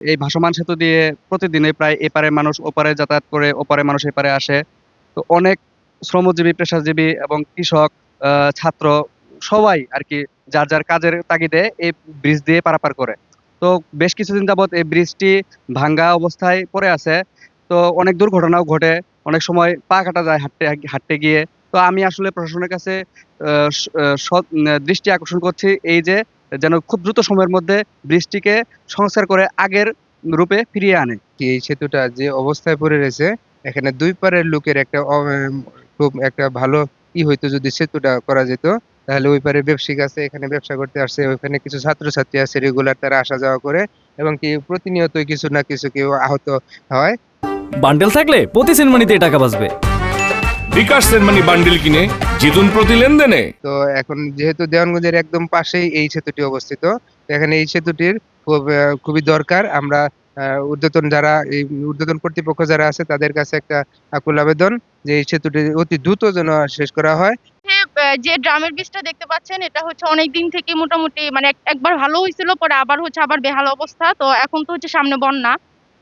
এই ভাসমান সেতু দিয়ে প্রতিদিনই প্রায় এপারের মানুষ ওপারে যাতায়াত করে, ওপারের মানুষ এপারে আসে। তো অনেক শ্রমজীবী, পেশাজীবী এবং কৃষক, ছাত্র সবাই আরকি যার, যার কাজের তাগিদে এই ব্রিজ দিয়ে পারাপার করে। তো বেশ কিছুদিন যাবৎ এই ব্রিজটি ভাঙ্গা অবস্থায় পড়ে আছে। তো অনেক দুর্ঘটনাও ঘটে। অনেক সময় পা কাটা যায় হাঁটতে হাঁটতে গিয়ে। তো আমি আসলে প্রশাসনের কাছে আ স আ সৎ দৃষ্টি আকর্ষণ করছি এই যে যেন খুব দ্রুত সময়ের মধ্যে ব্রিজটিকে সংস্কার করে আগের রূপে ফিরিয়ে আনে। কি এই সেতুটা যে অবস্থায় পড়ে রয়েছে, এখানে ২ পারের লোকের একটা খুব একটা ভালো হইতো যদি সেতুটা করা যেত। তাহলে ওই পারে ব্যবসায়িক আছে, এখানে ব্যবসা করতে আসছে। ওইখানে কিছু ছাত্রছাত্রী আছে রেগুলার তারা আসা যাওয়া করে এবং কি প্রতিনিয়তই কিছু না কিছু কেউ আহত হয়। বান্ডেল থাকলে প্রতি সেনমানিতে টাকা বাঁচবে। বিকাশ সেনমানি বান্ডিল কিনে জিতুন প্রতি লেনদেনে। তো এখন যেহেতু দেওয়ানগঞ্জের একদম পাশেই এই সেতুটি অবস্থিত, তো এখানে এই সেতুটির খুবই দরকার। আমরা ঊর্ধ্বতন কর্তৃপক্ষ যারা আছে তাদের কাছে একটা আকুল আবেদন যে এই সেতুটি অতি দ্রুত যেন শেষ করা হয়। যে ড্রামের বীজটা দেখতে পাচ্ছেন এটা হচ্ছে অনেক দিন থেকে মোটামুটি মানে একবার ভালো হয়েছিল, পরে আবার হচ্ছে আবার বেহাল অবস্থা। তো এখন তো হচ্ছে সামনে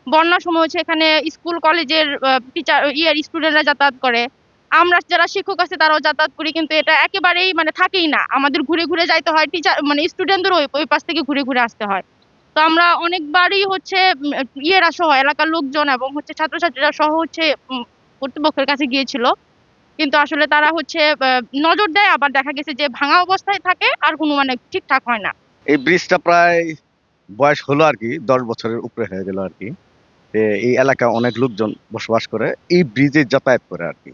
বন্যার সময় হচ্ছে এখানে স্কুল কলেজের টিচার স্টুডেন্টরা যাতায়াত করে, আমরা যারা শিক্ষক আছে তারাও যাতায়াত করি, কিন্তু এটা একেবারেই মানে থাকেই না, আমাদের ঘুরে ঘুরে যাইতে হয়, টিচার মানে স্টুডেন্টদের ওই পাশ থেকে ঘুরে ঘুরে আসতে হয়। তো আমরা অনেকবারই হচ্ছে সহ এলাকার লোকজন এবং হচ্ছে ছাত্রছাত্রীরা সহ হচ্ছে কর্তৃপক্ষের কাছে গিয়েছিল, কিন্তু আসলে তারা হচ্ছে নজর দেয়, আবার দেখা গেছে যে ভাঙা অবস্থায় থাকে আর কোনো মানে ঠিকঠাক হয় না। এই ব্রিজটা প্রায় বয়স হলো আর কি 10 বছরের উপরে হয়ে গেল আর কি। এই এলাকায় অনেক লোকজন বসবাস করে, এই ব্রিজে যাতায়াত করে আর কি।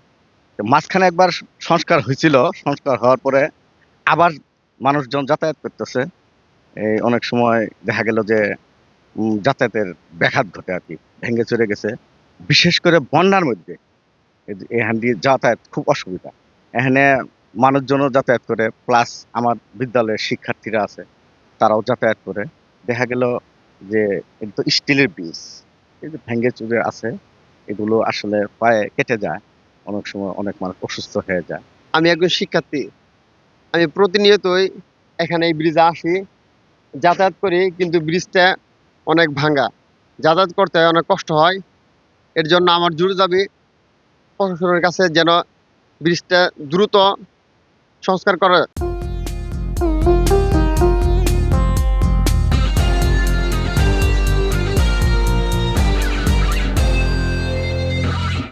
তো মাঝখানে একবার সংস্কার হয়েছিল, সংস্কার হওয়ার পরে আবার মানুষজন যাতায়াত করতেছে। এই অনেক সময় দেখা গেল যে যাতায়াতের ব্যাঘাত ঘটে আর কি, ভেঙে চুরে গেছে। বিশেষ করে বন্যার মধ্যে এখান দিয়ে যাতায়াত খুব অসুবিধা। এখানে মানুষজনও যাতায়াত করে, প্লাস আমার বিদ্যালয়ের শিক্ষার্থীরা আছে তারাও যাতায়াত করে। দেখা গেল যে এটা তো স্টিলের ব্রিজ, এই যে ভেঙে চুরে আছে, এগুলো আসলে পায়ে কেটে যায়, অনেক সময় অনেক মানুষ অসুস্থ হয়ে যায়। আমি একজন শিক্ষার্থী, আমি প্রতিনিয়তই এখানে এই ব্রিজে আসি, যাতায়াত করি, কিন্তু ব্রিজটা অনেক ভাঙ্গা, যাতায়াত করতে অনেক কষ্ট হয়। এর জন্য আমার জোর দাবি প্রশাসনের কাছে যেন ব্রিজটা দ্রুত সংস্কার করে।